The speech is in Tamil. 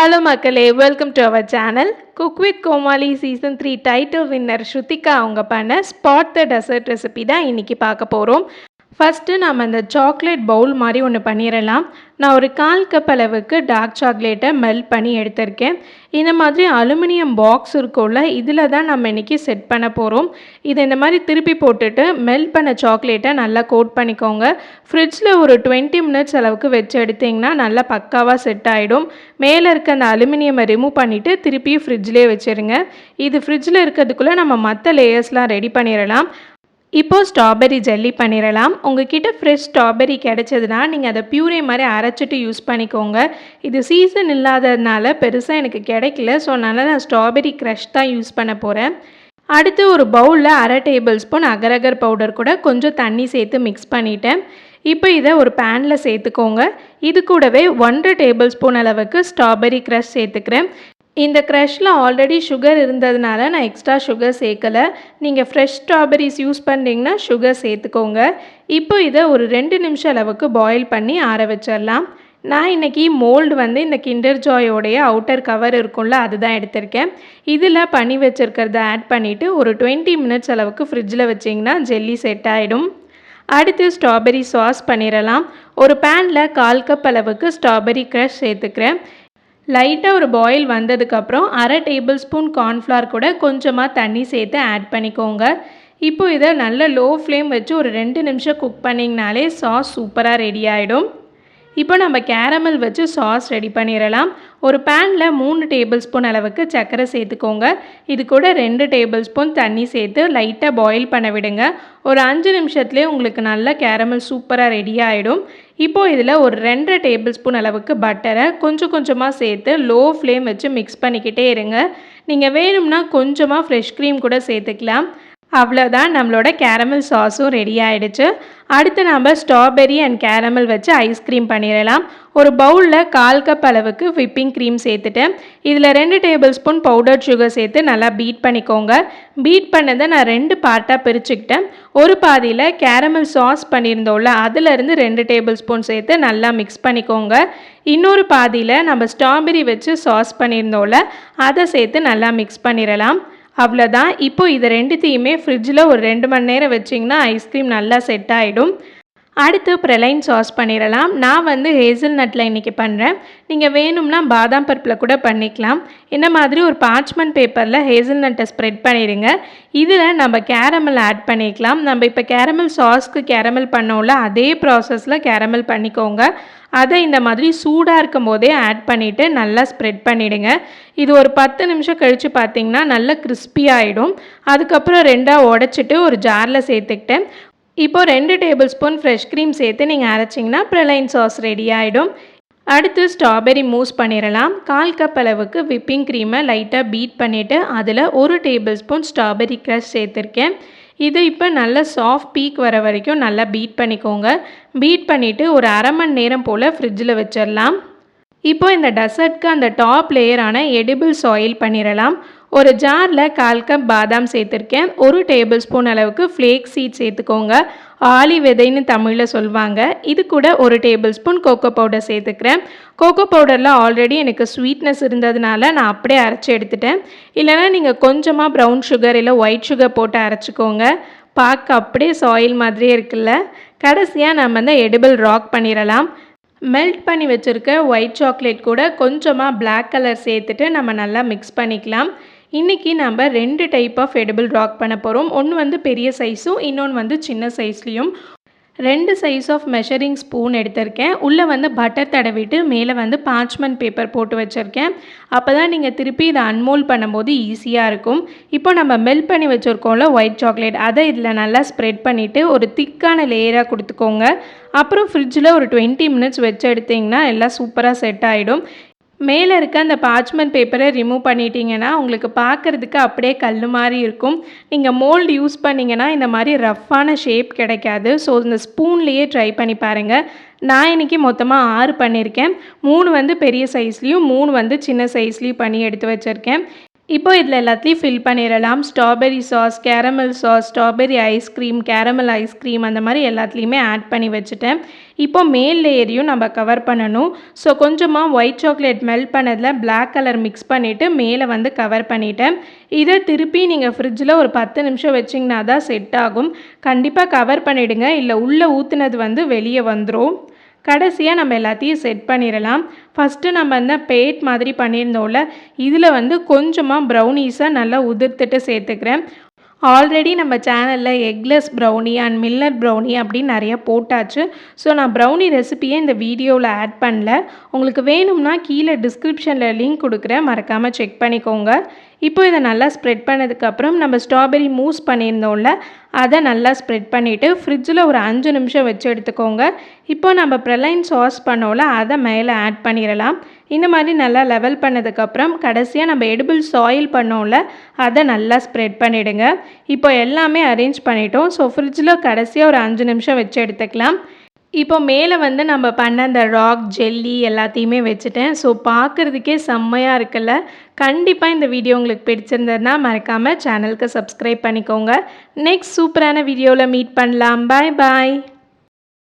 Hello மக்களே, welcome to our channel. Cook with Komali season 3 title winner Shruthika அவங்க பண்ண spot the dessert recipe தான் இன்னைக்கு பார்க்க போறோம். ஃபர்ஸ்ட் நாம இந்த சாக்லேட் பவுல் மாதிரி ஒன்று பண்ணிடலாம். நான் ஒரு 1/4 கப் அளவுக்கு டார்க் சாக்லேட்டை மெல்ட் பண்ணி எடுத்திருக்கேன். இந்த மாதிரி அலுமினியம் பாக்ஸ் இருக்கும்ல, இதில் தான் நம்ம இன்றைக்கி செட் பண்ண போகிறோம். இதை இந்த மாதிரி திருப்பி போட்டுட்டு மெல்ட் பண்ண சாக்லேட்டை நல்லா கோட் பண்ணிக்கோங்க. ஃப்ரிட்ஜில் ஒரு 20 மினிட்ஸ் அளவுக்கு வச்சு எடுத்திங்கன்னா நல்லா பக்காவாக செட் ஆகிடும். மேலே இருக்க அந்த அலுமினியமை ரிமூவ் பண்ணிவிட்டு திருப்பி ஃப்ரிட்ஜ்லேயே வச்சுருங்க. இது ஃப்ரிட்ஜில் இருக்கிறதுக்குள்ளே நம்ம மற்ற லேயர்ஸ்லாம் ரெடி பண்ணிடலாம். இப்போது ஸ்ட்ராபெரி ஜெல்லி பண்ணிடலாம். உங்கள்கிட்ட ஃப்ரெஷ் ஸ்ட்ராபெரி கிடச்சதுன்னா நீங்கள் அதை பியூரே மாதிரி அரைச்சிட்டு யூஸ் பண்ணிக்கோங்க. இது சீசன் இல்லாததுனால பெருசாக எனக்கு கிடைக்கல, ஸோ அதனால் நான் ஸ்ட்ராபெரி க்ரஷ் தான் யூஸ் பண்ண போகிறேன். அடுத்து ஒரு பவுலில் 1/2 டேபிள் ஸ்பூன் அகர் பவுடர் கூட கொஞ்சம் தண்ணி சேர்த்து மிக்ஸ் பண்ணிவிட்டேன். இப்போ இதை ஒரு பேனில் சேர்த்துக்கோங்க. இது கூடவே 1/2 டேபிள் ஸ்பூன் அளவுக்கு ஸ்ட்ராபெரி க்ரஷ் சேர்த்துக்கிறேன். இந்த க்ரஷில் ஆல்ரெடி சுகர் இருந்ததுனால நான் எக்ஸ்ட்ரா சுகர் சேர்க்கலை. நீங்கள் ஃப்ரெஷ் ஸ்ட்ராபெரிஸ் யூஸ் பண்ணுறீங்கன்னா சுகர் சேர்த்துக்கோங்க. இப்போ இதை ஒரு 2 நிமிஷம் அளவுக்கு பாயில் பண்ணி ஆற வச்சிடலாம். நான் இன்றைக்கி மோல்டு வந்து இந்த கிண்டர் ஜாயோடைய அவுட்டர் கவர் இருக்கும்ல, அதுதான் எடுத்திருக்கேன். இதில் பண்ணி வச்சுருக்கிறத ஆட் பண்ணிவிட்டு ஒரு 20 மினிட்ஸ் அளவுக்கு ஃப்ரிட்ஜில் வச்சிங்கன்னா ஜெல்லி செட் ஆகிடும். அடுத்து ஸ்ட்ராபெரி சாஸ் பண்ணிடலாம். ஒரு பேனில் 1/4 கப் அளவுக்கு ஸ்ட்ராபெரி க்ரஷ் சேர்த்துக்கிறேன். லைட்டாக ஒரு பாயில் வந்ததுக்கப்புறம் 1/2 டேபிள் ஸ்பூன் கார்ன்ஃப்ளவர் கூட கொஞ்சமாக தண்ணி சேர்த்து ஆட் பண்ணிக்கோங்க. இப்போ இதை நல்ல லோ ஃப்ளேம் வச்சு ஒரு 2 நிமிஷம் குக் பண்ணிங்கனாலே சாஸ் சூப்பராக ரெடி ஆகிடும். இப்போ நம்ம கேரமல் வச்சு சாஸ் ரெடி பண்ணிடலாம். ஒரு பேனில் 3 டேபிள் ஸ்பூன் அளவுக்கு சர்க்கரை சேர்த்துக்கோங்க. இது கூட 2 டேபிள் ஸ்பூன் தண்ணி சேர்த்து லைட்டாக பாயில் பண்ண விடுங்க. ஒரு 5 நிமிஷத்துலேயே உங்களுக்கு நல்ல கேரமல் சூப்பராக ரெடி ஆகிடும். இப்போது இதில் ஒரு 2 டேபிள் ஸ்பூன் அளவுக்கு பட்டரை கொஞ்சம் கொஞ்சமாக சேர்த்து லோ ஃப்ளேம் வச்சு மிக்ஸ் பண்ணிக்கிட்டே இருங்க. நீங்கள் வேணும்னா கொஞ்சமாக ஃப்ரெஷ் க்ரீம் கூட சேர்த்துக்கலாம். அவ்வளோதான், நம்மளோட கேரமல் சாஸும் ரெடி ஆகிடுச்சு. அடுத்து நம்ம ஸ்ட்ராபெரி அண்ட் கேரமல் வச்சு ஐஸ்கிரீம் பண்ணிடலாம். ஒரு பவுலில் 1/4 கப் அளவுக்கு விப்பிங் க்ரீம் சேர்த்துட்டேன். இதில் 2 டேபிள் ஸ்பூன் பவுடர் சுகர் சேர்த்து நல்லா பீட் பண்ணிக்கோங்க. பீட் பண்ணதை நான் 2 பார்ட்டாக பிரிச்சுக்கிட்டேன். ஒரு பாதியில் கேரமல் சாஸ் பண்ணியிருந்தோம்ல, அதிலேருந்து 2 டேபிள் ஸ்பூன் சேர்த்து நல்லா மிக்ஸ் பண்ணிக்கோங்க. இன்னொரு பாதியில் நம்ம ஸ்ட்ராபெரி வச்சு சாஸ் பண்ணியிருந்தோம்ல, அதை சேர்த்து நல்லா மிக்ஸ் பண்ணிடலாம். அவ்வளோதான். இப்போ இது ரெண்டுத்தையுமே ஃப்ரிட்ஜில் ஒரு 2 மணி நேரம் வச்சிங்கன்னா ஐஸ்கிரீம் நல்லா செட் ஆகிடும். அடுத்து ப்ரலைன் சாஸ் பண்ணிடலாம். நான் வந்து ஹேசல்நட்டில் இன்றைக்கி பண்ணுறேன். நீங்கள் வேணும்னா பாதாம் பருப்பில் கூட பண்ணிக்கலாம். இந்த மாதிரி ஒரு பார்ச்மெண்ட் பேப்பரில் ஹேசல்நட்டை ஸ்ப்ரெட் பண்ணிடுங்க. இதில் நம்ம கேரமல் ஆட் பண்ணிக்கலாம். நம்ம இப்போ கேரமல் சாஸ்க்கு கேரமல் பண்ணோம்ல, அதே ப்ராசஸில் கேரமல் பண்ணிக்கோங்க. அதை இந்த மாதிரி சூடாக இருக்கும் போதே ஆட் பண்ணிவிட்டு நல்லா ஸ்ப்ரெட் பண்ணிவிடுங்க. இது ஒரு 10 நிமிஷம் கழித்து பார்த்திங்கன்னா நல்லா கிறிஸ்பியாகிடும். அதுக்கப்புறம் 2ஆக உடச்சிட்டு ஒரு ஜாரில் சேர்த்துக்கிட்டேன். இப்போது 2 டேபிள் ஸ்பூன் ஃப்ரெஷ் க்ரீம் சேர்த்து நீங்கள் அரைச்சிங்கன்னா ப்ரலைன் சாஸ் ரெடி ஆகிடும். அடுத்து ஸ்ட்ராபெரி மூஸ் பண்ணிடலாம். 1/4 கப் அளவுக்கு விப்பிங் க்ரீமை லைட்டாக பீட் பண்ணிவிட்டு அதில் 1 டேபிள் ஸ்பூன் ஸ்ட்ராபெரி க்ரஷ் சேர்த்துருக்கேன். இது இப்போ நல்லா சாஃப்ட் பீக் வர வரைக்கும் நல்லா பீட் பண்ணிக்கோங்க. பீட் பண்ணிவிட்டு ஒரு 1/2 மணி நேரம் போல் ஃப்ரிட்ஜில் வச்சிடலாம். இப்போ இந்த டெசர்ட்க்கு அந்த டாப் லேயரான எடிபிள்ஸ் ஆயில் பண்ணிடலாம். ஒரு ஜாரில் 1/4 கப் பாதாம் சேர்த்துருக்கேன். 1 டேபிள் ஸ்பூன் அளவுக்கு ஃப்ளேக் சீட் சேர்த்துக்கோங்க. ஆளி விதைன்னு தமிழில் சொல்லுவாங்க. இது கூட 1 டேபிள் ஸ்பூன் கோகோ பவுடர் சேர்த்துக்கிறேன். கோகோ பவுடரில் ஆல்ரெடி எனக்கு ஸ்வீட்னஸ் இருந்ததுனால நான் அப்படியே அரைச்சி எடுத்துட்டேன். இல்லைனா நீங்கள் கொஞ்சமாக ப்ரௌன் சுகர் இல்லை ஒயிட் சுகர் போட்டு அரைச்சிக்கோங்க. பார்க்க அப்படியே சாயில் மாதிரியே இருக்குல்ல. கடைசியாக நம்ம இந்த எடிபிள் ராக் பண்ணிடலாம். மெல்ட் பண்ணி வச்சுருக்க ஒயிட் சாக்லேட் கூட கொஞ்சமாக பிளாக் கலர் சேர்த்துட்டு நம்ம நல்லா மிக்ஸ் பண்ணிக்கலாம். இன்றைக்கி நம்ம 2 டைப் ஆஃப் எடிபிள் ராக் பண்ண போகிறோம். ஒன்று வந்து பெரிய சைஸும் இன்னொன்று வந்து சின்ன சைஸ்லேயும். 2 சைஸ் ஆஃப் மெஷரிங் ஸ்பூன் எடுத்திருக்கேன். உள்ளே வந்து பட்டர் தடவிட்டு மேலே வந்து பார்ச்மெண்ட் பேப்பர் போட்டு வச்சுருக்கேன். அப்போ தான் நீங்கள் திருப்பி இதை அன்மோல்ட் பண்ணும்போது ஈஸியாக இருக்கும். இப்போ நம்ம மெல்ட் பண்ணி வச்சுருக்கோம்ல ஒயிட் சாக்லேட், அதை இதில் நல்லா ஸ்ப்ரெட் பண்ணிவிட்டு ஒரு திக்கான லேயராக கொடுத்துக்கோங்க. அப்புறம் ஃப்ரிட்ஜில் ஒரு 20 மினிட்ஸ் வச்சு எடுத்திங்கன்னா எல்லாம் சூப்பராக செட் ஆகிடும். மேலே இருக்க அந்த பார்ச்மெண்ட் பேப்பரை ரிமூவ் பண்ணிட்டீங்கன்னா உங்களுக்கு பார்க்குறதுக்கு அப்படியே கல் மாதிரி இருக்கும். நீங்கள் மோல்டு யூஸ் பண்ணிங்கன்னா இந்த மாதிரி ரஃப்பான ஷேப் கிடைக்காது. ஸோ இந்த ஸ்பூன்லேயே ட்ரை பண்ணி பாருங்கள். நான் இன்றைக்கி மொத்தமாக 6 பண்ணியிருக்கேன். 3 வந்து பெரிய சைஸ்லேயும் 3 வந்து சின்ன சைஸ்லேயும் பண்ணி எடுத்து வச்சுருக்கேன். இப்போ இதில் எல்லாத்தையும் ஃபில் பண்ணிடலாம். Strawberry sauce, caramel sauce, strawberry ice cream, caramel ice cream அந்த மாதிரி எல்லாத்துலேயுமே ஆட் பண்ணி வச்சுட்டேன். இப்போ மேல் லேயரையும் நம்ம கவர் பண்ணணும். ஸோ கொஞ்சமாக ஒயிட் சாக்லேட் மெல்ட் பண்ணதில் பிளாக் கலர் மிக்ஸ் பண்ணிவிட்டு மேலே வந்து கவர் பண்ணிட்டேன். இதை திருப்பி நீங்கள் ஃப்ரிட்ஜில் ஒரு 10 நிமிஷம் வச்சிங்கன்னா தான் செட் ஆகும். கண்டிப்பாக கவர் பண்ணிவிடுங்க, இல்லை உள்ளே ஊற்றுனது வந்து வெளியே வந்துடும். கடைசியாக நம்ம எல்லாத்தையும் செட் பண்ணிடலாம். ஃபஸ்ட்டு நம்ம இந்த பேட் மாதிரி பண்ணியிருந்தோம்ல, இதில் வந்து கொஞ்சமாக ப்ரௌனீஸை நல்லா உதிர்த்துட்டு சேர்த்துக்கிறேன். ஆல்ரெடி நம்ம சேனலில் eggless brownie and millet brownie அப்படின்னு நிறைய போட்டாச்சு. ஸோ நான் ப்ரௌனி ரெசிபியை இந்த வீடியோவில் ஆட் பண்ணல. உங்களுக்கு வேணும்னா கீழே டிஸ்கிரிப்ஷனில் லிங்க் கொடுக்குறேன், மறக்காமல் செக் பண்ணிக்கோங்க. இப்போ இதை நல்லா ஸ்ப்ரெட் பண்ணதுக்கப்புறம் நம்ம ஸ்ட்ராபெரி மூஸ் பண்ணியிருந்தோம்ல, அதை நல்லா ஸ்ப்ரெட் பண்ணிவிட்டு ஃப்ரிட்ஜில் ஒரு 5 நிமிஷம் வச்சு எடுத்துக்கோங்க. இப்போ நம்ம ப்ரலைன் சாஸ் பண்ணோம்ல, அதை மேலே ஆட் பண்ணிடலாம். இந்த மாதிரி நல்லா லெவல் பண்ணதுக்கப்புறம் கடைசியாக நம்ம எடிபிள் சாயில் பண்ணோம்ல, அதை நல்லா ஸ்ப்ரெட் பண்ணிவிடுங்க. இப்போ எல்லாமே அரேஞ்ச் பண்ணிட்டோம். ஸோ ஃப்ரிட்ஜில் கடைசியாக ஒரு 5 நிமிஷம் வச்சு எடுத்துக்கலாம். இப்போ மேலே வந்து நம்ம பண்ண அந்த ராக் ஜெல்லி எல்லாத்தையுமே வச்சுட்டேன். ஸோ பார்க்குறதுக்கே செம்மையாக இருக்குல்ல. கண்டிப்பாக இந்த வீடியோ உங்களுக்கு பிடிச்சிருந்ததுன்னா மறக்காமல் சேனலுக்கு சப்ஸ்கிரைப் பண்ணிக்கோங்க. நெக்ஸ்ட் சூப்பரான வீடியோவில் மீட் பண்ணலாம். பாய் பாய்.